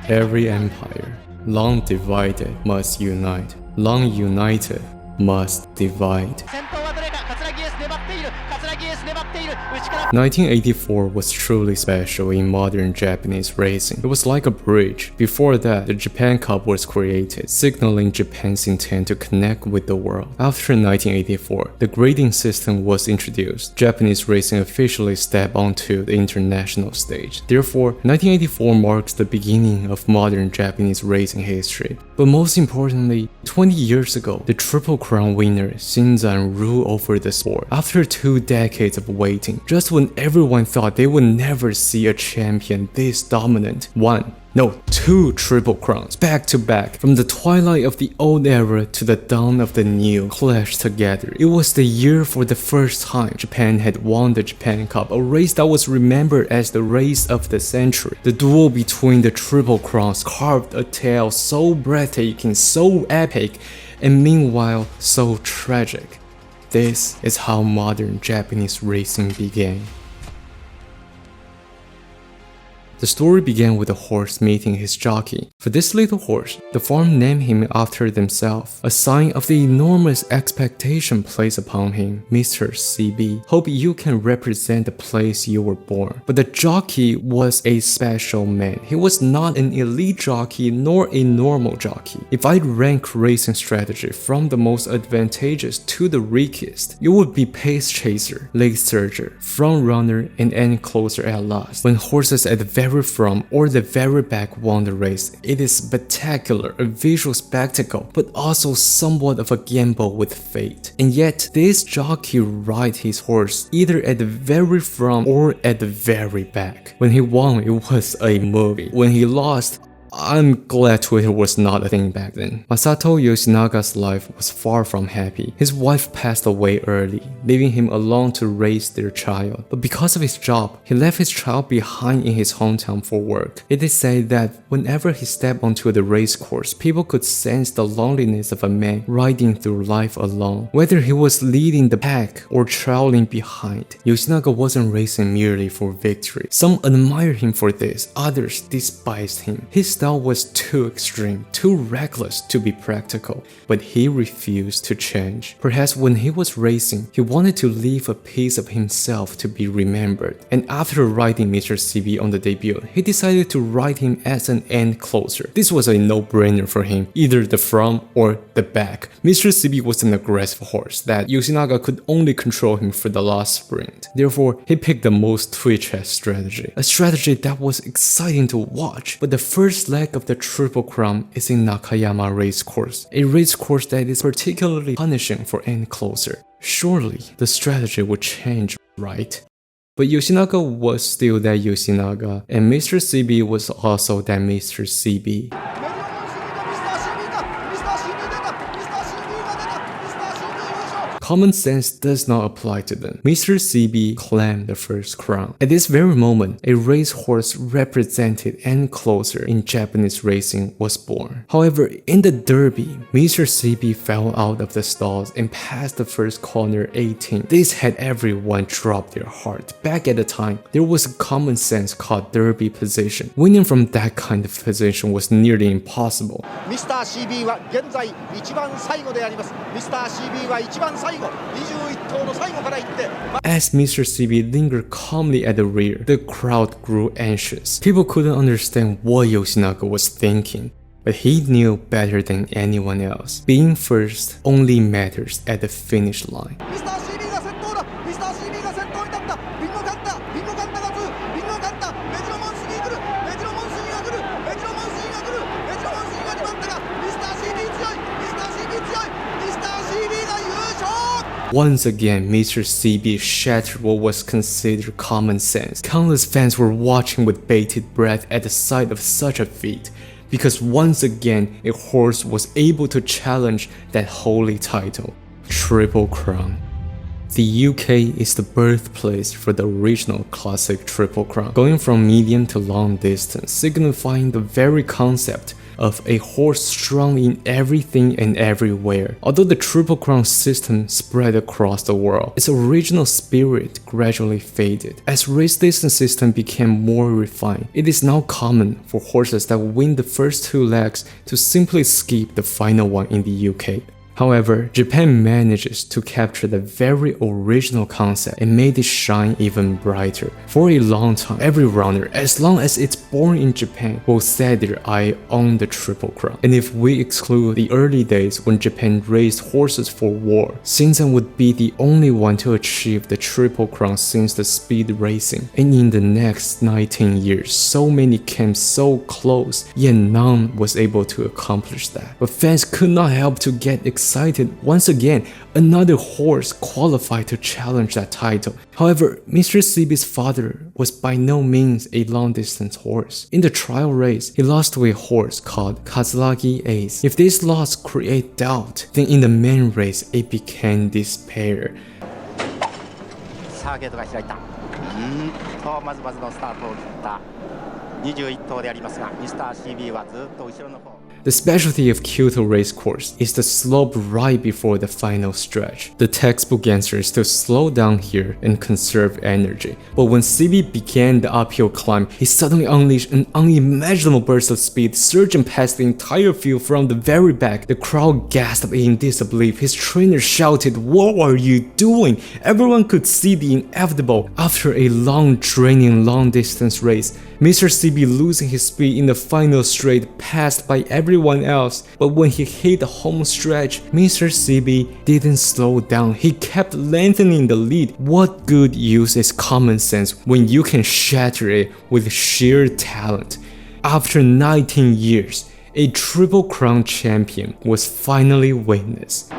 Every empire, long divided, must unite. Long united, must divide. 1984 was truly special in modern Japanese racing. It was like a bridge. Before that, the Japan Cup was created, signaling Japan's intent to connect with the world. After 1984, the grading system was introduced. Japanese racing officially stepped onto the international stage. Therefore, 1984 marks the beginning of modern Japanese racing history. But most importantly, 20 years ago, the Triple Crown winner Shinzan ruled over the sport. After 2 decades of waiting, just when everyone thought they would never see a champion this dominant, two Triple Crowns back to back, from the twilight of the old era to the dawn of the new, clashed together. It was the year for the first time Japan had won the Japan Cup, a race that was remembered as the race of the century. The duel between the Triple Crowns carved a tale so breathtaking, so epic, and meanwhile so tragic. This is how modern Japanese racing began. The story began with a horse meeting his jockey. For this little horse, the farm named him after themselves, a sign of the enormous expectation placed upon him, Mr. CB. Hope you can represent the place you were born. But the jockey was a special man. He was not an elite jockey nor a normal jockey. If I'd rank racing strategy from the most advantageous to the weakest, it would be pace chaser, leg surger, front runner, and end closer at last. When horses at the very front or the very back won the race, it is spectacular, a visual spectacle, but also somewhat of a gamble with fate. And yet, this jockey ride his horse either at the very front or at the very back. When he won, it was a movie. When he lost, I'm glad Twitter was not a thing back then. Masato Yoshinaga's life was far from happy. His wife passed away early, leaving him alone to raise their child. But because of his job, he left his child behind in his hometown for work. It is said that whenever he stepped onto the race course, people could sense the loneliness of a man riding through life alone. Whether he was leading the pack or trailing behind, Yoshinaga wasn't racing merely for victory. Some admired him for this, others despised him. His style was too extreme, too reckless to be practical, but he refused to change. Perhaps when he was racing, he wanted to leave a piece of himself to be remembered. And after riding Mr. CB on the debut, he decided to ride him as an end closer. This was a no-brainer for him, either the front or the back. Mr. CB was an aggressive horse that Yoshinaga could only control him for the last sprint. Therefore, he picked the most twitch-ass strategy, a strategy that was exciting to watch. But the first leg of the Triple Crown is in Nakayama racecourse, a racecourse that is particularly punishing for end closer. Surely, the strategy would change, right? But Yoshinaga was still that Yoshinaga, and Mr. CB was also that Mr. CB. Common sense does not apply to them. Mr. CB claimed the first crown. At this very moment, a racehorse represented and closer in Japanese racing was born. However, in the derby, Mr. CB fell out of the stalls and passed the first corner 18. This had everyone drop their heart. Back at the time, there was a common sense called derby position. Winning from that kind of position was nearly impossible. Mr. CB は現在一番最後であります。Mr. CB は一番最後。As Mr. CB lingered calmly at the rear, the crowd grew anxious. People couldn't understand what Yoshinaga was thinking, but he knew better than anyone else. Being first only matters at the finish line. Once again, Mr. CB shattered what was considered common sense. Countless fans were watching with bated breath at the sight of such a feat, because once again, a horse was able to challenge that holy title, Triple Crown. The UK is the birthplace for the original classic Triple Crown, going from medium to long distance, signifying the very concept of a horse strong in everything and everywhere. Although the Triple Crown system spread across the world, its original spirit gradually faded. As race distance system became more refined, it is now common for horses that win the first 2 legs to simply skip the final one in the UK. However, Japan manages to capture the very original concept and made it shine even brighter. For a long time, every runner, as long as it's born in Japan, will set their eye on the Triple Crown. And if we exclude the early days when Japan raised horses for war, Shinzen would be the only one to achieve the Triple Crown since the speed racing. And in the next 19 years, so many came so close, yet none was able to accomplish that. But fans could not help to get excited. Once again, another horse qualified to challenge that title. However, Mr. CB's father was by no means a long-distance horse. In the trial race, he lost to a horse called Kazuragi Ace. If this loss created doubt, then in the main race, it became despair. さあゲートが開いた。まずまずのスタートを切った21頭でありますが、ミスター CB はずっと後ろの方。 The specialty of Kyoto race course is the slope right before the final stretch. The textbook answer is to slow down here and conserve energy. But when CB began the uphill climb, he suddenly unleashed an unimaginable burst of speed, surging past the entire field from the very back. The crowd gasped in disbelief. His trainer shouted, "What are you doing?" Everyone could see the inevitable. After a long, draining, long-distance race, Mr. CB losing his speed in the final straight, passed by everyone else. But when he hit the home stretch, Mr. CB didn't slow down. He kept lengthening the lead. What good use is common sense when you can shatter it with sheer talent? After 19 years, a Triple Crown champion was finally witnessed.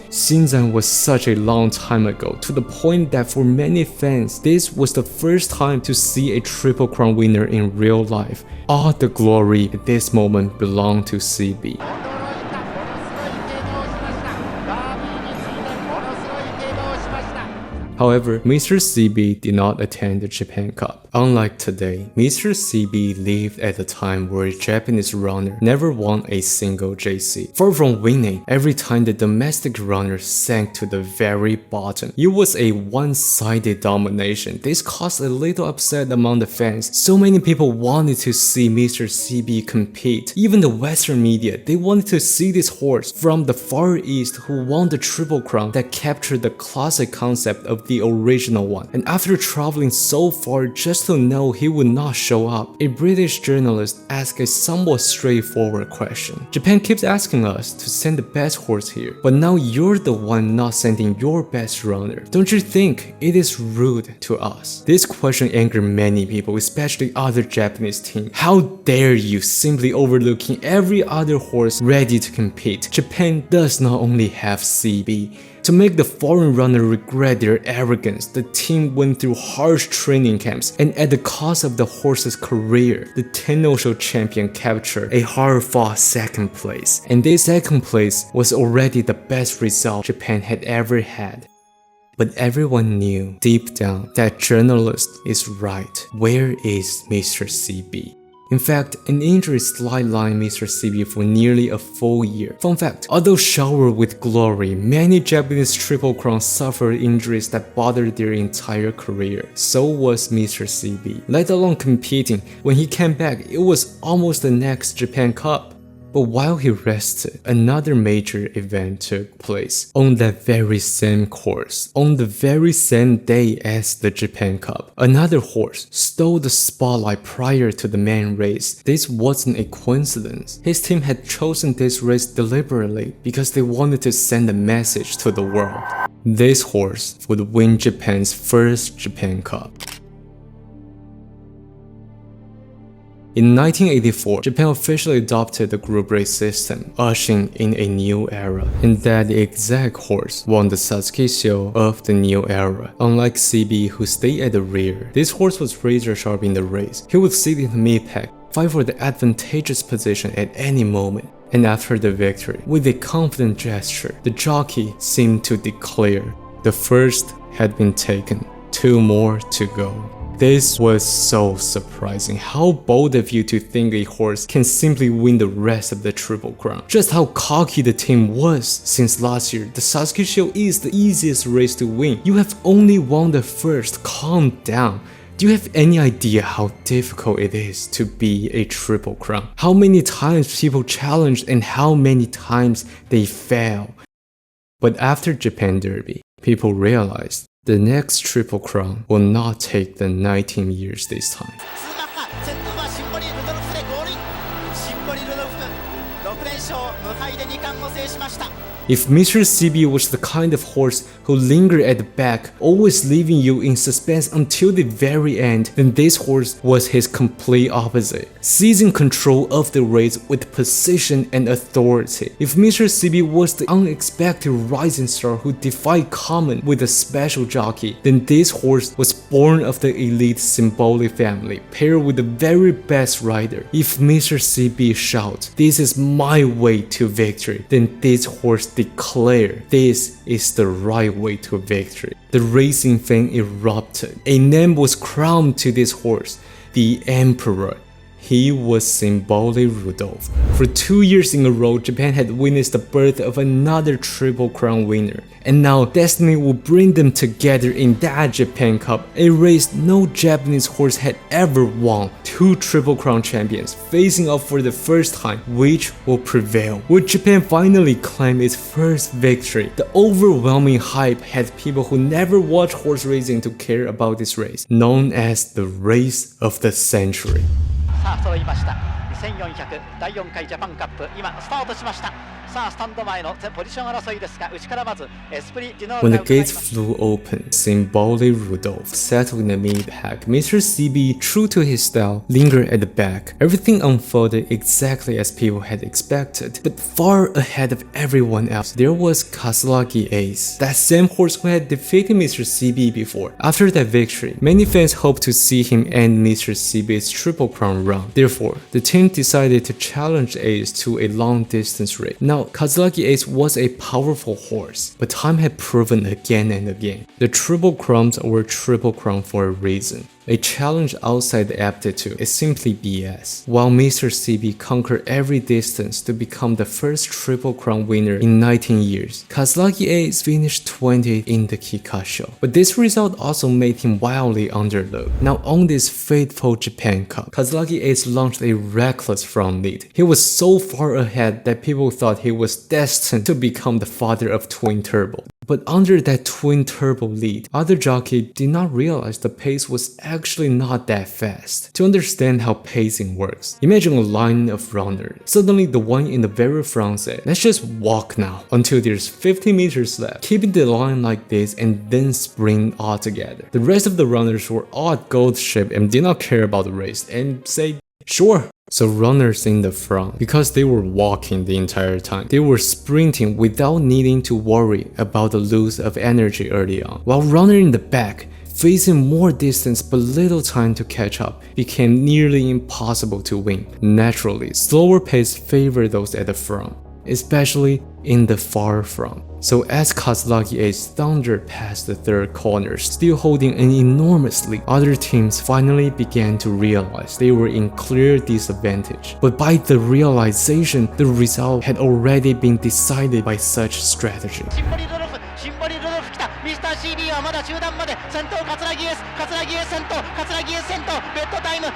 Shinzen was such a long time ago, to the point that for many fans, this was the first time to see a Triple Crown winner in real life. All the glory at this moment belonged to CB. However, Mr. CB did not attend the Japan Cup. Unlike today, Mr. CB lived at a time where a Japanese runner never won a single JC. Far from winning, every time the domestic runner sank to the very bottom, it was a one-sided domination. This caused a little upset among the fans. So many people wanted to see Mr. CB compete. Even the Western media, they wanted to see this horse from the Far East who won the Triple Crown that captured the classic concept of the original one. And after traveling so far just to know he would not show up, a British journalist asked a somewhat straightforward question. Japan keeps asking us to send the best horse here, but now you're the one not sending your best runner. Don't you think it is rude to us? This question angered many people, especially other Japanese teams. How dare you simply overlooking every other horse ready to compete? Japan does not only have CB. To make the foreign runner regret their arrogance, the team went through harsh training camps, and at the cost of the horse's career, the Tennosho champion captured a hard-fought second place. And this second place was already the best result Japan had ever had. But everyone knew deep down that journalist is right. Where is Mr. CB? In fact, an injury sidelined Mr. CB for nearly a full year. Fun fact, although showered with glory, many Japanese Triple Crowns suffered injuries that bothered their entire career. So was Mr. CB. Let alone competing, when he came back, it was almost the next Japan Cup. But while he rested, another major event took place on that very same course, on the very same day as the Japan Cup. Another horse stole the spotlight prior to the main race. This wasn't a coincidence. His team had chosen this race deliberately because they wanted to send a message to the world. This horse would win Japan's first Japan Cup. In 1984, Japan officially adopted the group race system, ushering in a new era. And that exact horse won the Satsuki show of the new era. Unlike CB, who stayed at the rear, this horse was razor sharp in the race. He would sit in the mid-pack, fight for the advantageous position at any moment. And after the victory, with a confident gesture, the jockey seemed to declare, "The first had been taken, 2 more to go. This was so surprising. How bold of you to think a horse can simply win the rest of the Triple Crown. Just how cocky the team was. Since last year, the Sasuke Shield is the easiest race to win. You have only won the first, calm down. Do you have any idea how difficult it is to be a Triple Crown? How many times people challenged and how many times they fail? But after Japan Derby, people realized the next Triple Crown will not take the 19 years this time. 先頭はシンボリルドルフでゴールイン。シンボリルドルフ6連勝無敗で2冠を制しました。 If Mr. CB was the kind of horse who lingered at the back, always leaving you in suspense until the very end, then this horse was his complete opposite, seizing control of the race with precision and authority. If Mr. CB was the unexpected rising star who defied common with a special jockey, then this horse was born of the elite Symboli family, paired with the very best rider. If Mr. CB shouts, "This is my way to victory," then this horse declare this is the right way to victory. The racing fan erupted. A name was crowned to this horse, the Emperor. He was Symboli Rudolf. For 2 years in a row, Japan had witnessed the birth of another Triple Crown winner. And now, destiny will bring them together in that Japan Cup, a race no Japanese horse had ever won. 2 Triple Crown champions facing off for the first time, which will prevail. Will Japan finally claim its first victory? The overwhelming hype had people who never watched horse racing to care about this race, known as the race of the century. さあ揃いました2400第4回ジャパンカップ今スタートしました。さあスタンド前のポジション争いですが内からまずエスプリディノール When が the 伺いま gates す。 flew open, Symboli Rudolf settled in the mid-pack. Mr. CB, true to his style, lingered at the back. Everything unfolded exactly as people had expected. But far ahead of everyone else, there was Kazulagi Ace, that same horse who had defeated Mr. CB before. After that victory, many fans hoped to see him end Mr. CB's Triple Crown run. Therefore, the team decided to challenge Ace to a long-distance race. Now, Kazulagi Ace was a powerful horse, but time had proven again and again. The Triple Crowns were Triple Crown for a reason. A challenge outside the aptitude is simply BS. While Mr. CB conquered every distance to become the first Triple Crown winner in 19 years, Kazulagi Ace finished 20th in the Kikasho. But this result also made him wildly underlooked. Now on this fateful Japan Cup, Kazulagi Ace launched a reckless front lead. He was so far ahead that people thought he was destined to become the father of twin turbo. But under that twin turbo lead, other jockeys did not realize the pace was actually not that fast. To understand how pacing works, imagine a line of runners. Suddenly the one in the very front said, "Let's just walk now until there's 50 meters left," keeping the line like this and then sprint all together. The rest of the runners were all at gold ship and did not care about the race and say, "Sure." So runners in the front, because they were walking the entire time, they were sprinting without needing to worry about the loss of energy early on. While runner in the back, facing more distance but little time to catch up, became nearly impossible to win. Naturally, slower pace favored those at the front, especially in the far front. So as Kazulagi Ace thundered past the third corner, still holding an enormous lead, other teams finally began to realize they were in clear disadvantage. But by the realization, the result had already been decided by such strategy. シンボリルドルフシンボリルドルフ来たミスター CB はまだ中段まで先頭桂木エース桂木エース先頭桂木エース先頭ベッドタイム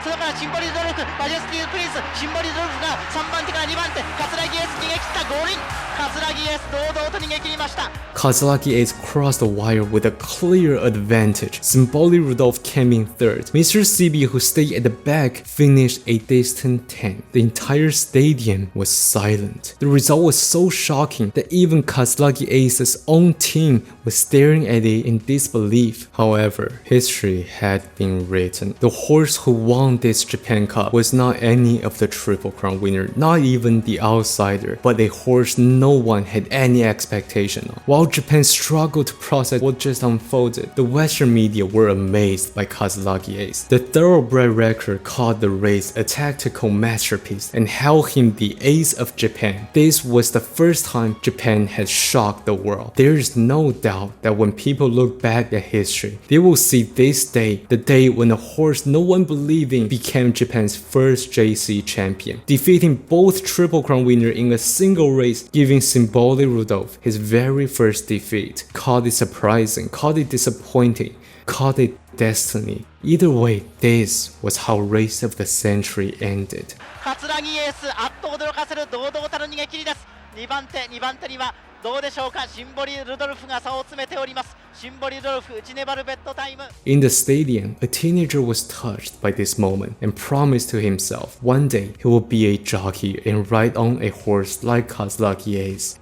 それからシンボリルドルフマジェスティープリンスシンボリルドルフが3番手から2番手桂木エース逃げ切ったゴールイン桂木エース堂々と逃げ切りました Kazulagi Ace crossed the wire with a clear advantage. Symboli Rudolf came in third. Mr. CB, who stayed at the back, finished a distant 10th. The entire stadium was silent. The result was so shocking that even Kazulagi Ace's own team was staring at it in disbelief. However, history had been written. The horse who won this Japan Cup was not any of the Triple Crown winner, not even the outsider, but a horse no no one had any expectation on. While Japan struggled to process what just unfolded, the Western media were amazed by Kazulagi Ace. The thoroughbred record called the race a tactical masterpiece and held him the ace of Japan. This was the first time Japan had shocked the world. There is no doubt that when people look back at history, they will see this day, the day when a horse no one believed in became Japan's first JC champion, defeating both Triple Crown winner in a single race, giving Symboli Rudolf his very first defeat. Called it surprising, called it disappointing, called it destiny. Either way, this was how Race of the Century ended. 桂木エースあっと驚かせる堂々たる逃げ切りです。2番手にはどうでしょうか。シンボリルドルフが差を詰めております。シンボリルドルフ内粘るベッドタイム。 In the stadium, a teenager was touched by this moment and promised to himself one day he will be a jockey and ride on a horse like Kazulagi Ace.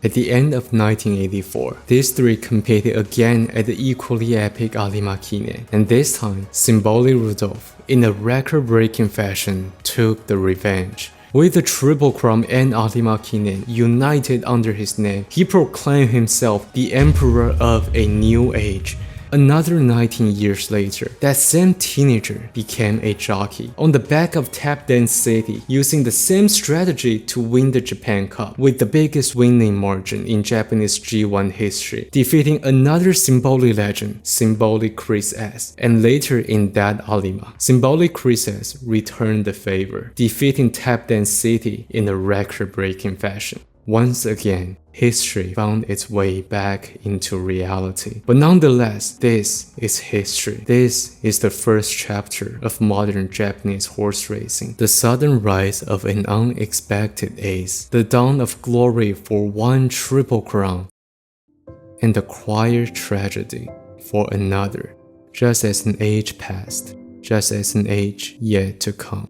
At the end of 1984, these three competed again at the equally epic Arimakine, and this time, Symboli Rudolf, in a record-breaking fashion, took the revenge. With the Triple Crown and Arimakine united under his name, he proclaimed himself the Emperor of a new age. Another 19 years later, that same teenager became a jockey on the back of Tap Dance City, using the same strategy to win the Japan Cup with the biggest winning margin in Japanese G1 history, defeating another Symboli legend, Symboli S, and later in that Arima, Symboli S returned the favor, defeating Tap Dance City in a record-breaking fashion. Once again, history found its way back into reality. But nonetheless, this is history. This is the first chapter of modern Japanese horse racing. The sudden rise of an unexpected ace, the dawn of glory for one Triple Crown, and the quiet tragedy for another, just as an age passed, just as an age yet to come.